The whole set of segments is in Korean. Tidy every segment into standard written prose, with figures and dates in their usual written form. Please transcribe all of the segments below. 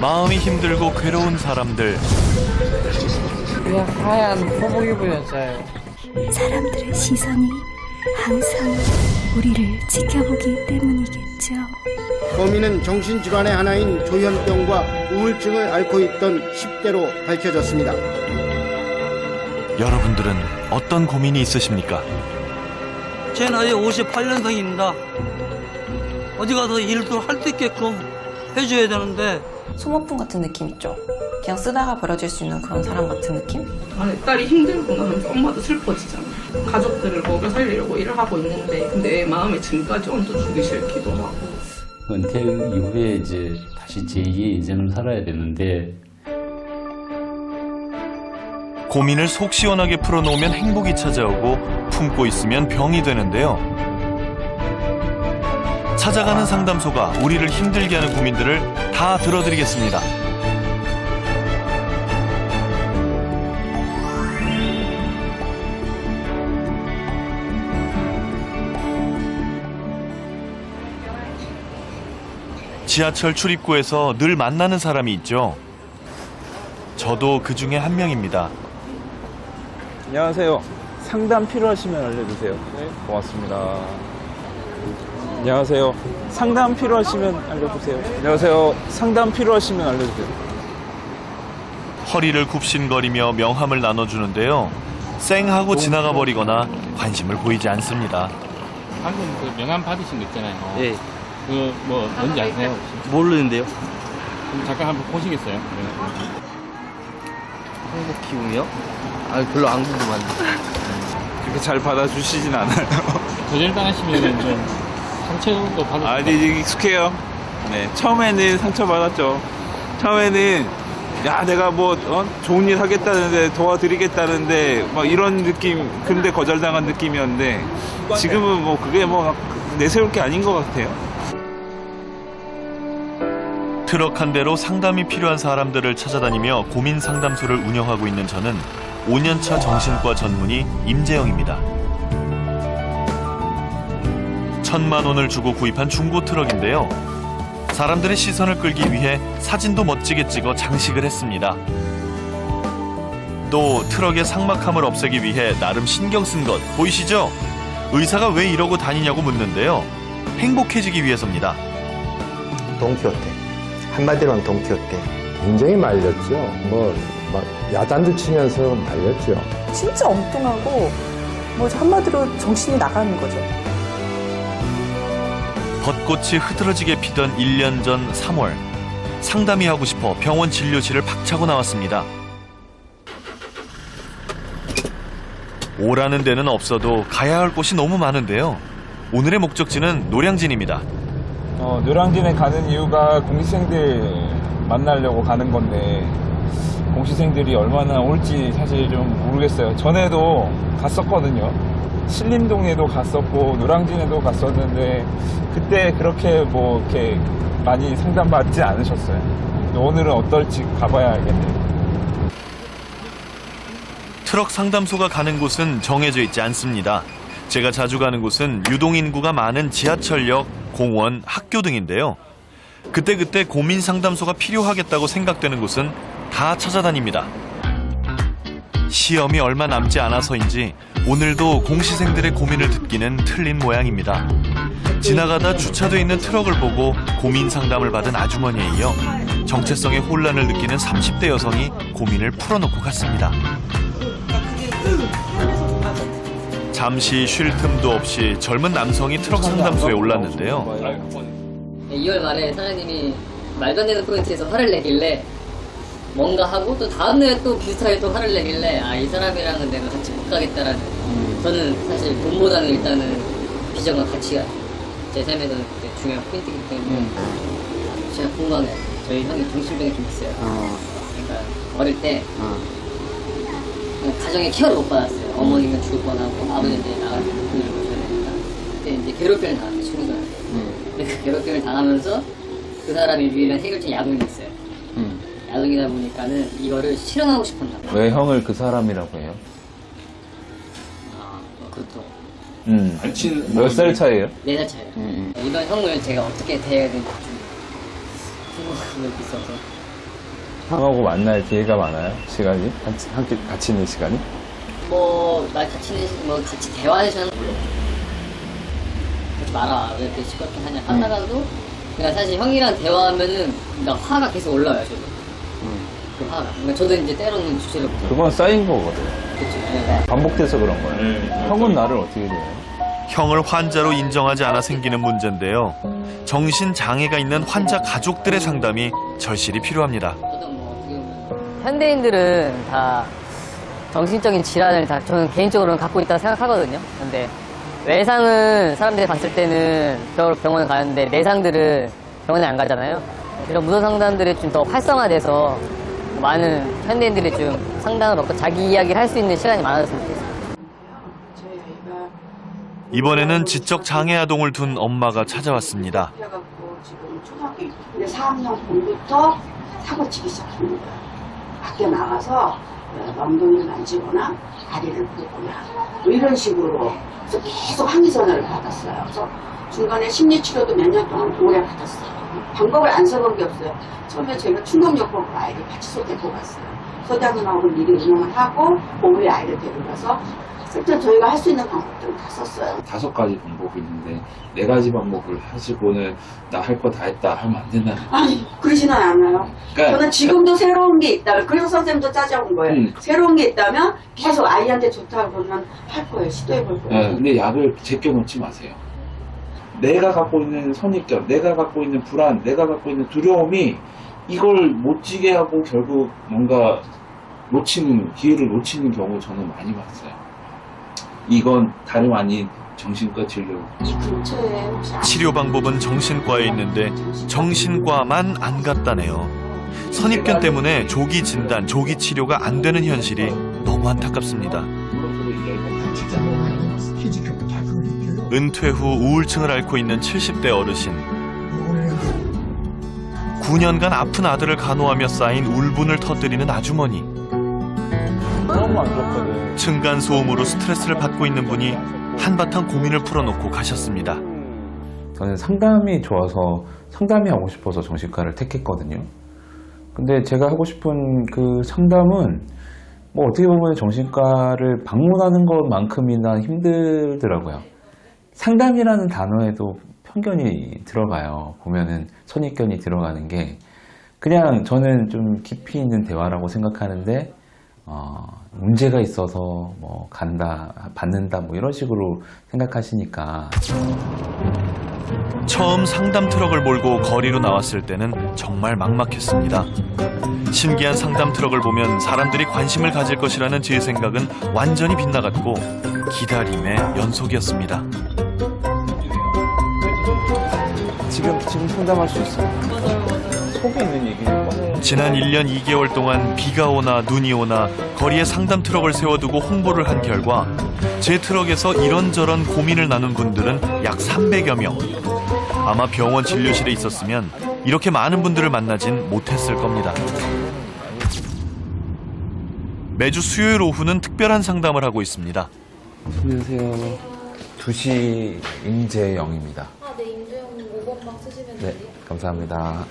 마음이 힘들고 괴로운 사람들. 그냥 하얀 소복 입은 여자예요. 사람들의 시선이 항상 우리를 지켜보기 때문이겠죠. 범인은 정신질환의 하나인 조현병과 우울증을 앓고 있던 10대로 밝혀졌습니다. 여러분들은 어떤 고민이 있으십니까? 제 나이 58년생입니다. 어디 가서 일도 할 수 있게끔 해줘야 되는데. 소모품 같은 느낌 있죠? 그냥 쓰다가 버려질 수 있는 그런 사람 같은 느낌? 아니, 딸이 힘들구나 하면서 엄마도 슬퍼지잖아. 가족들을 먹여 살리려고 일을 하고 있는데 근데 마음에 짐까지 얹어 주기 싫기도 하고. 은퇴 이후에 이제 다시 제2의 인생을 살아야 되는데 고민을 속 시원하게 풀어놓으면 행복이 찾아오고 품고 있으면 병이 되는데요. 찾아가는 상담소가 우리를 힘들게 하는 고민들을 다 들어드리겠습니다. 지하철 출입구에서 늘 만나는 사람이 있죠. 저도 그 중에 한 명입니다. 안녕하세요. 상담 필요하시면 알려주세요. 네, 고맙습니다. 안녕하세요. 상담 필요하시면 알려주세요. 안녕하세요. 상담 필요하시면 알려주세요. 허리를 굽신거리며 명함을 나눠주는데요. 쌩하고 지나가 버리거나 관심을 보이지 않습니다. 방금 그 명함 받으신 거 있잖아요. 예. 그 뭐 뭔지 아세요? 혹시? 모르는데요. 그럼 잠깐 한번 보시겠어요? 행복 기운이요? 아, 별로 안 궁금한데. 그렇게 잘 받아주시진 않아요. 거절당하시면은 좀 상처도 받을 아니, 익숙해요. 네, 처음에는 상처받았죠. 처음에는 야, 내가 뭐 좋은 일 하겠다는데 도와드리겠다는데 막 이런 느낌, 근데 거절당한 느낌이었는데 지금은 뭐 그게 뭐 막 내세울 게 아닌 것 같아요. 트럭 한 대로 상담이 필요한 사람들을 찾아다니며 고민 상담소를 운영하고 있는 저는 5년차 정신과 전문의 임재영입니다. 1,000만 원을 주고 구입한 중고 트럭인데요. 사람들의 시선을 끌기 위해 사진도 멋지게 찍어 장식을 했습니다. 또 트럭의 삭막함을 없애기 위해 나름 신경 쓴 것 보이시죠? 의사가 왜 이러고 다니냐고 묻는데요. 행복해지기 위해서입니다. 돈키호테. 한마디로 하면 돈키호테. 굉장히 말렸죠. 막 야단도 치면서 말렸죠. 진짜 엉뚱하고 뭐 한마디로 정신이 나가는 거죠. 벚꽃이 흐드러지게 피던 1년 전 3월 상담이 하고 싶어 병원 진료실을 박차고 나왔습니다. 오라는 데는 없어도 가야 할 곳이 너무 많은데요. 오늘의 목적지는 노량진입니다. 노량진에 가는 이유가 공시생들 만나려고 가는 건데 공시생들이 얼마나 올지 사실 좀 모르겠어요. 전에도 갔었거든요. 신림동에도 갔었고 노량진에도 갔었는데 그때 그렇게 뭐 이렇게 많이 상담받지 않으셨어요. 오늘은 어떨지 가봐야 알겠네요. 트럭 상담소가 가는 곳은 정해져 있지 않습니다. 제가 자주 가는 곳은 유동인구가 많은 지하철역, 공원, 학교 등인데요. 그때그때 고민 상담소가 필요하겠다고 생각되는 곳은 다 찾아다닙니다. 시험이 얼마 남지 않아서인지 오늘도 공시생들의 고민을 듣기는 틀린 모양입니다. 지나가다 주차돼 있는 트럭을 보고 고민 상담을 받은 아주머니에 이어 정체성의 혼란을 느끼는 30대 여성이 고민을 풀어놓고 갔습니다. 잠시 쉴 틈도 없이 젊은 남성이 트럭 상담소에 올랐는데요. 2월 말에 사장님이 말도 안 되는 포인트에서 화를 내길래 뭔가 하고 또 다음날에 또 비슷하게 또 화를 내길래 아, 이 사람이랑은 내가 같이 못 가겠다라는 저는 사실 돈보다는 일단은 비전과 가치가 제 삶에서는 되게 중요한 포인트이기 때문에 제가 건강해요. 저희 형이 정신병이 좀 있어요. 그러니까 어릴 때 가정의 케어를 못 받았어요. 어머니가 죽을 뻔하고 아버지는 이제 나가서 돈을 못 줘야 되니까 그때 이제 괴롭힘을 당했어요. 친구들한테. 근데 그 괴롭힘을 당하면서 그 사람이 유일한 해결책 야동이 있어요. 야동이다 보니까는 이거를 실현하고 싶었나 봐요. 왜 형을 그 사람이라고 해요? 아, 그것도. 몇 살 차이에요? 4살 차이에요. 이런 형을 제가 어떻게 대해야 될지 좀 궁금한 게 있어서 형하고 만날 기회가 많아요? 시간이? 함께 같이 있는 시간이? 말 같이 대화해주는 걸로. 그러지 마라. 왜 이렇게 시끄럽게 하냐. 하다가도, 그러니까 사실 형이랑 대화하면은, 그러니까 화가 계속 올라와요, 저도. 그 화가. 그러니까 저도 이제 때로는 주체를 못해요. 그건 쌓인 거거든. 그쵸. 네. 반복돼서 그런 거예요. 형은 나를 어떻게 돼요? 형을 환자로 인정하지 않아 생기는 문제인데요. 정신장애가 있는 환자 가족들의 상담이 절실히 필요합니다. 현대인들은 다 정신적인 질환을 다 저는 개인적으로는 갖고 있다고 생각하거든요. 근데 외상은 사람들이 봤을 때는 병원에 가는데 내상들은 병원에 안 가잖아요. 이런 무선 상담들이 좀 더 활성화돼서 많은 현대인들이 좀 상담을 받고 자기 이야기를 할 수 있는 시간이 많아졌으면 좋겠어요. 이번에는 지적 장애 아동을 둔 엄마가 찾아왔습니다. 지금 초등학교 4학년 봄부터 사고치기 시작합니다. 밖에 나가서 엉덩이를 만지거나 다리를 긁거나 뭐 이런 식으로 그래서 계속 항의 전화를 받았어요. 그래서 중간에 심리치료도 몇 년 동안 오래 받았어요. 방법을 안 써본 게 없어요. 처음에 저희가 충동요법으로 아이를 파치소 데리고 갔어요. 소장님하고 미리 운영을 하고 오후에 아이를 데려가서 일단 저희가 할 수 있는 방법들을 다 썼어요. 5가지 방법이 있는데 4가지 방법을 하시고는 나 할 거 다 했다 하면 안 된다는 거예요. 아니 그러지는 않아요. 그러니까, 저는 지금도 새로운 게 있다면 그래서 선생님도 짜져온 거예요. 새로운 게 있다면 계속 아이한테 좋다고 그러면 할 거예요. 시도해볼 거예요. 근데 약을 제껴놓지 마세요. 내가 갖고 있는 선입견, 내가 갖고 있는 불안, 내가 갖고 있는 두려움이 이걸 못 지게 하고 결국 뭔가 기회를 놓치는 경우 저는 많이 봤어요. 이건 다름 아닌 정신과 진료. 이 근처에 혹시 치료 방법은 정신과에 있는데 정신과만 안 갔다네요. 선입견 때문에 조기 진단, 조기 치료가 안 되는 현실이 너무 안타깝습니다. 은퇴 후 우울증을 앓고 있는 70대 어르신. 9년간 아픈 아들을 간호하며 쌓인 울분을 터뜨리는 아주머니. 너무 안 좋거든. 층간소음으로 스트레스를 받고 있는 분이 한바탕 고민을 풀어놓고 가셨습니다. 저는 상담이 좋아서 상담이 하고 싶어서 정신과를 택했거든요. 근데 제가 하고 싶은 그 상담은 뭐 어떻게 보면 정신과를 방문하는 것만큼이나 힘들더라고요. 상담이라는 단어에도 편견이 들어가요. 보면은 선입견이 들어가는 게 그냥 저는 좀 깊이 있는 대화라고 생각하는데 문제가 있어서 뭐 간다, 받는다 뭐 이런 식으로 생각하시니까. 처음 상담 트럭을 몰고 거리로 나왔을 때는 정말 막막했습니다. 신기한 상담 트럭을 보면 사람들이 관심을 가질 것이라는 제 생각은 완전히 빗나갔고 기다림의 연속이었습니다. 지금 상담할 수 있어요. 속에 있는 얘기는 지난 1년 2개월 동안 비가 오나 눈이 오나 거리에 상담 트럭을 세워두고 홍보를 한 결과 제 트럭에서 이런저런 고민을 나눈 분들은 약 300여 명. 아마 병원 진료실에 있었으면 이렇게 많은 분들을 만나진 못했을 겁니다. 매주 수요일 오후는 특별한 상담을 하고 있습니다. 안녕하세요. 2시 임재영입니다. 네, 임재영님 5번방 쓰시면 네, 감사합니다.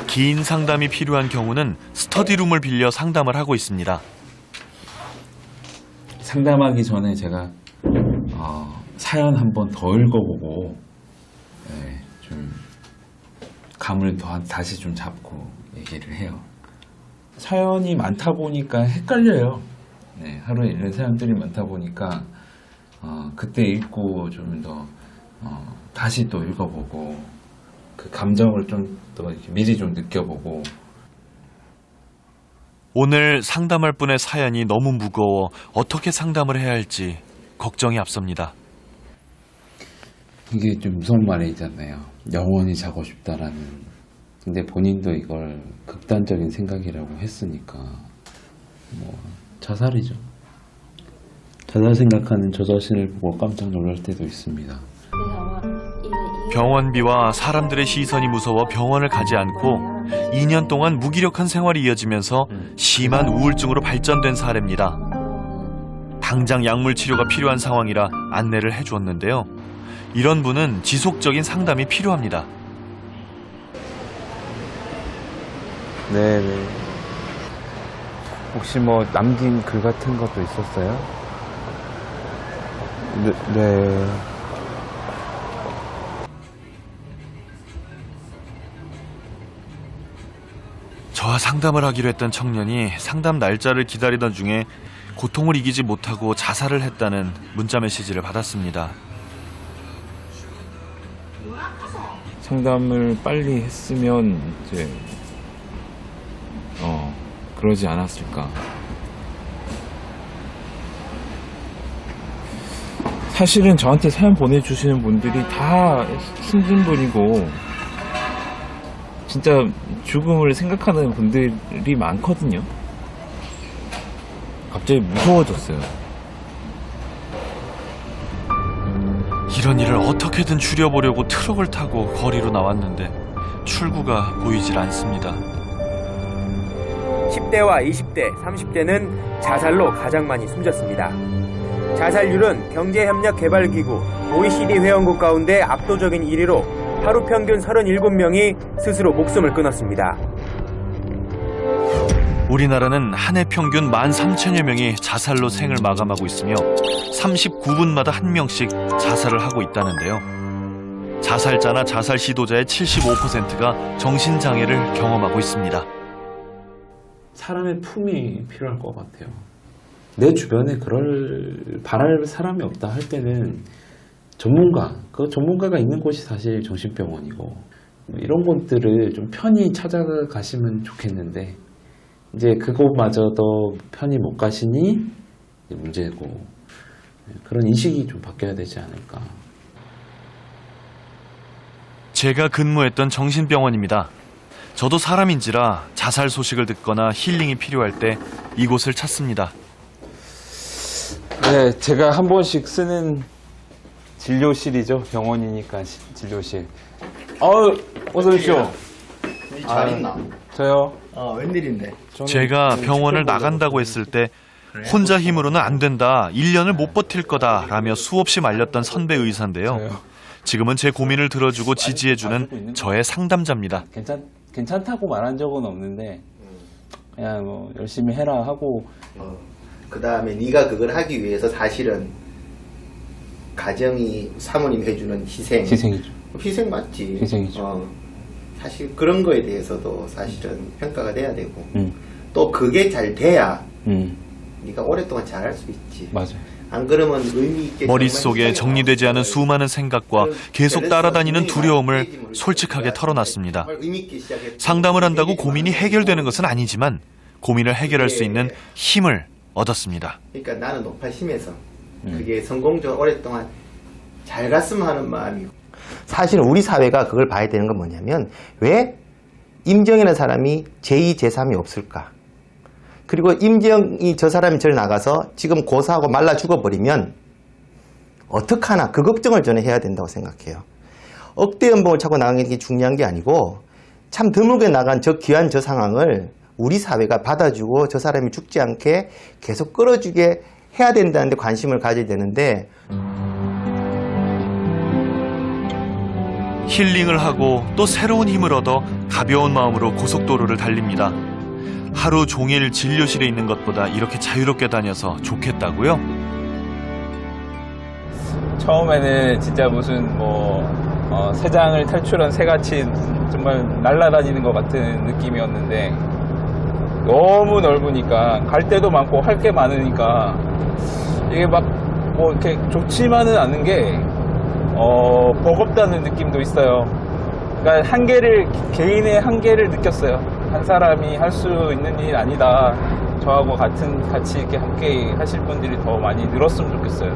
긴 상담이 필요한 경우는 스터디룸을 빌려 상담을 하고 있습니다. 상담하기 전에 제가 사연 한번 더 읽어보고 좀 감을 다시 좀 잡고 얘기를 해요. 사연이 많다 보니까 헷갈려요. 하루에 읽는 사연들이 많다 보니까 그때 읽고 좀 더 다시 또 읽어보고 그 감정을 좀 더 미리 좀 느껴보고. 오늘 상담할 분의 사연이 너무 무거워 어떻게 상담을 해야 할지 걱정이 앞섭니다. 이게 좀 무서운 말이잖아요. 영원히 자고 싶다라는. 근데 본인도 이걸 극단적인 생각이라고 했으니까 뭐 자살이죠. 자살 생각하는 저 자신을 보고 깜짝 놀랄 때도 있습니다. 병원비와 사람들의 시선이 무서워 병원을 가지 않고 2년 동안 무기력한 생활이 이어지면서 심한 우울증으로 발전된 사례입니다. 당장 약물 치료가 필요한 상황이라 안내를 해주었는데요. 이런 분은 지속적인 상담이 필요합니다. 네네. 혹시 뭐 남긴 글 같은 것도 있었어요? 네. 저와 상담을 하기로 했던 청년이 상담 날짜를 기다리던 중에 고통을 이기지 못하고 자살을 했다는 문자 메시지를 받았습니다. 상담을 빨리 했으면 이제 그러지 않았을까. 사실은 저한테 사연 보내주시는 분들이 다 힘든 분이고 진짜 죽음을 생각하는 분들이 많거든요. 갑자기 무서워졌어요. 이런 일을 어떻게든 줄여보려고 트럭을 타고 거리로 나왔는데 출구가 보이질 않습니다. 10대와 20대, 30대는 자살로 가장 많이 숨졌습니다. 자살률은 경제협력개발기구 OECD 회원국 가운데 압도적인 1위로 하루 평균 37명이 스스로 목숨을 끊었습니다. 우리나라는 한 해 평균 13,000여 명이 자살로 생을 마감하고 있으며 39분마다 한 명씩 자살을 하고 있다는데요. 자살자나 자살 시도자의 75%가 정신장애를 경험하고 있습니다. 사람의 품이 필요할 것 같아요. 내 주변에 바랄 사람이 없다 할 때는 그 전문가가 있는 곳이 사실 정신병원이고 이런 곳들을 좀 편히 찾아가시면 좋겠는데 이제 그곳마저도 편히 못 가시니 문제고 그런 인식이 좀 바뀌어야 되지 않을까. 제가 근무했던 정신병원입니다. 저도 사람인지라 자살 소식을 듣거나 힐링이 필요할 때 이곳을 찾습니다. 네, 제가 한 번씩 쓰는 진료실이죠. 병원이니까 진료실. 어서 오십시오. 잘 있나? 저요? 웬일인데? 제가 병원을 나간다고 했을 때 혼자 힘으로는 안 된다, 1년을 못 버틸 거다 라며 수없이 말렸던 선배 의사인데요. 지금은 제 고민을 들어주고 지지해주는 저의 상담자입니다. 괜찮다고 말한 적은 없는데 그냥 뭐 열심히 해라 하고 그 다음에 네가 그걸 하기 위해서 사실은 가정이 사모님 해주는 희생이죠. 희생 맞지. 희생이죠. 사실 그런 거에 대해서도 사실은 평가가 돼야 되고 또 그게 잘 돼야 네가 오랫동안 잘할 수 있지. 맞아요. 안 그러면 의미 있게 머릿속에 정리되지 않은 수많은 생각과 계속 따라다니는 두려움을 솔직하게 털어놨습니다. 상담을 한다고 고민이 해결되는 것은 아니지만 고민을 해결할 수 있는 힘을 얻었습니다. 그러니까 나는 노파심에서 그게 성공적으로 오랫동안 잘 갔으면 하는 마음이고. 사실은 우리 사회가 그걸 봐야 되는 건 뭐냐면 왜 임정이라는 사람이 제2, 제3이 없을까? 그리고 임정이 저 사람이 저를 나가서 지금 고사하고 말라 죽어버리면 어떡하나 그 걱정을 저는 해야 된다고 생각해요. 억대 연봉을 차고 나가는 게 중요한 게 아니고 참 드물게 나간 저 귀한 저 상황을 우리 사회가 받아주고 저 사람이 죽지 않게 계속 끌어주게 해야 된다는 데 관심을 가져야 되는데 힐링을 하고 또 새로운 힘을 얻어 가벼운 마음으로 고속도로를 달립니다. 하루 종일 진료실에 있는 것보다 이렇게 자유롭게 다녀서 좋겠다고요? 처음에는 진짜 무슨 새장을 탈출한 새같이 정말 날아다니는 것 같은 느낌이었는데 너무 넓으니까 갈 데도 많고 할 게 많으니까 이게 이렇게 좋지만은 않은 게 버겁다는 느낌도 있어요. 그러니까 개인의 한계를 느꼈어요. 한 사람이 할 수 있는 일이 아니다. 저하고 같이 이렇게 함께 하실 분들이 더 많이 늘었으면 좋겠어요.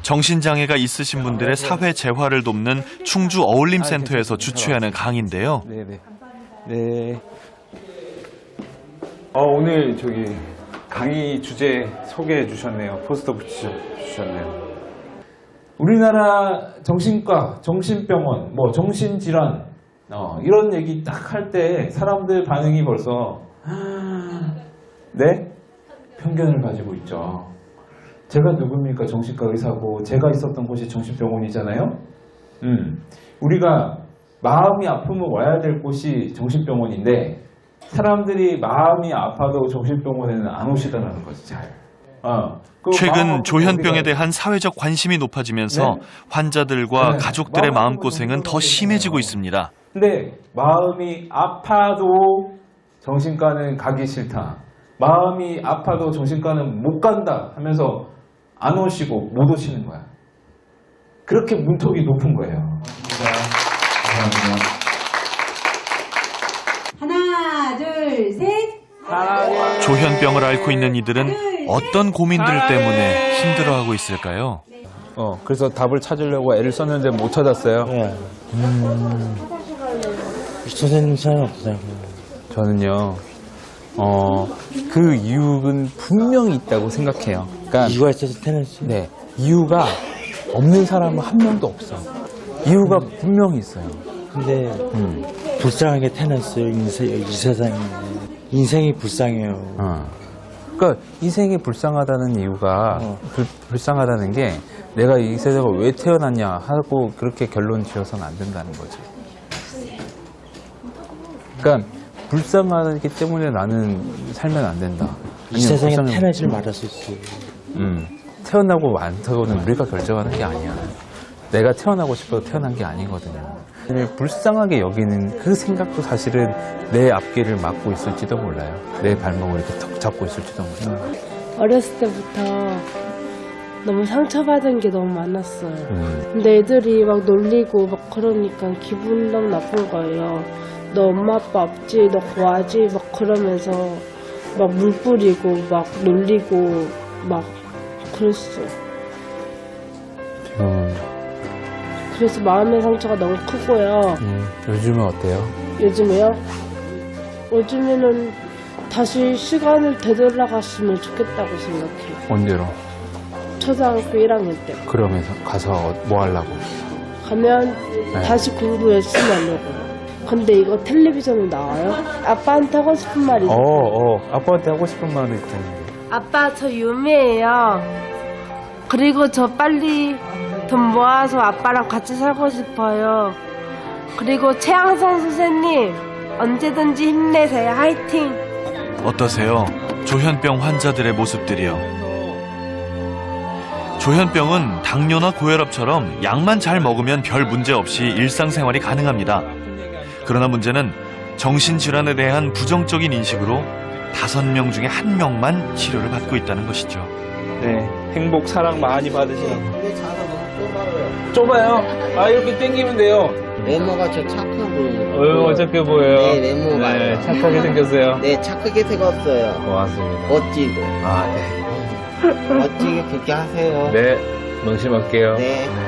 정신장애가 있으신 분들의 사회 재활을 돕는 충주 어울림센터에서 주최하는 강의인데요. 네. 오늘 강의 주제 소개해 주셨네요. 포스터 붙여주셨네요. 우리나라 정신과, 정신병원, 정신질환 이런 얘기 딱 할 때 사람들 반응이 벌써 네? 편견을 가지고 있죠. 제가 누굽니까? 정신과 의사고 제가 있었던 곳이 정신병원이잖아요. 우리가 마음이 아프면 와야 될 곳이 정신병원인데 사람들이 마음이 아파도 정신병원에는 안 오시더라는 거지 잘. 최근 조현병에 대한 사회적 관심이 높아지면서 환자들과 가족들의 마음고생은 더 심해지고 있습니다. 근데 마음이 아파도 정신과는 가기 싫다. 마음이 아파도 정신과는 못 간다 하면서 안 오시고 못 오시는 거야. 그렇게 문턱이 높은 거예요. 하나, 둘, 셋. 조현병을 앓고 있는 이들은 어떤 고민들 때문에 힘들어하고 있을까요? 그래서 답을 찾으려고 애를 썼는데 못 찾았어요. 선생님 사연 없어요. 저는요, 그 이유는 분명히 있다고 생각해요. 그러니까 이유가 있어서 태어났어요? 네, 이유가 없는 사람은 한 명도 없어. 이유가 분명히 있어요. 근데 불쌍하게 태어났어요. 이 세상에. 인생이 불쌍해요. 그러니까 인생이 불쌍하다는 이유가 불쌍하다는 게 내가 이 세상에 왜 태어났냐 하고 그렇게 결론 지어서는 안 된다는 거지. 그러니까 불쌍하기 때문에 나는 살면 안 된다. 이 세상에 태어나질 말았었어요. 태어나고 안 태어나고는 우리가 결정하는 게 아니야. 내가 태어나고 싶어서 태어난 게 아니거든요. 불쌍하게 여기는 그 생각도 사실은 내 앞길을 막고 있을지도 몰라요. 내 발목을 이렇게 턱 잡고 있을지도 몰라요. 어렸을 때부터 너무 상처받은 게 너무 많았어요. 근데 애들이 막 놀리고 막 그러니까 기분 너무 나쁜 거예요. 너 엄마 아빠 없지? 너 고아지? 막 그러면서 막 물 뿌리고 막 놀리고 막 그랬어요. 그래서 마음의 상처가 너무 크고요. 요즘은 어때요? 요즘에요? 요즘에는 다시 시간을 되돌아갔으면 좋겠다고 생각해요. 언제로? 초등학교 1학년 때. 그러면서 가서 뭐 하려고? 가면 다시 공부 열심히 하려고요. 근데 이거 텔레비전에 나와요? 아빠한테 하고 싶은 말이 있어요. 아빠한테 하고 싶은 말이 있다는데. 아빠 저 유미예요. 그리고 저 빨리 돈 모아서 아빠랑 같이 살고 싶어요. 그리고 최양성 선생님 언제든지 힘내세요. 화이팅. 어떠세요? 조현병 환자들의 모습들이요. 조현병은 당뇨나 고혈압처럼 약만 잘 먹으면 별 문제 없이 일상생활이 가능합니다. 그러나 문제는 정신질환에 대한 부정적인 인식으로 5명 중에 1명만 치료를 받고 있다는 것이죠. 네, 행복, 사랑 많이 받으세요. 좁아요. 이렇게 당기면 돼요. 외모가 저 착해 보여요. 어떻게 보여요? 네, 외모가. 네, 착하게 생겼어요. 네, 착하게 생겼어요. 고맙습니다. 멋지고. 네. 멋지게 그렇게 하세요. 네, 명심할게요. 네.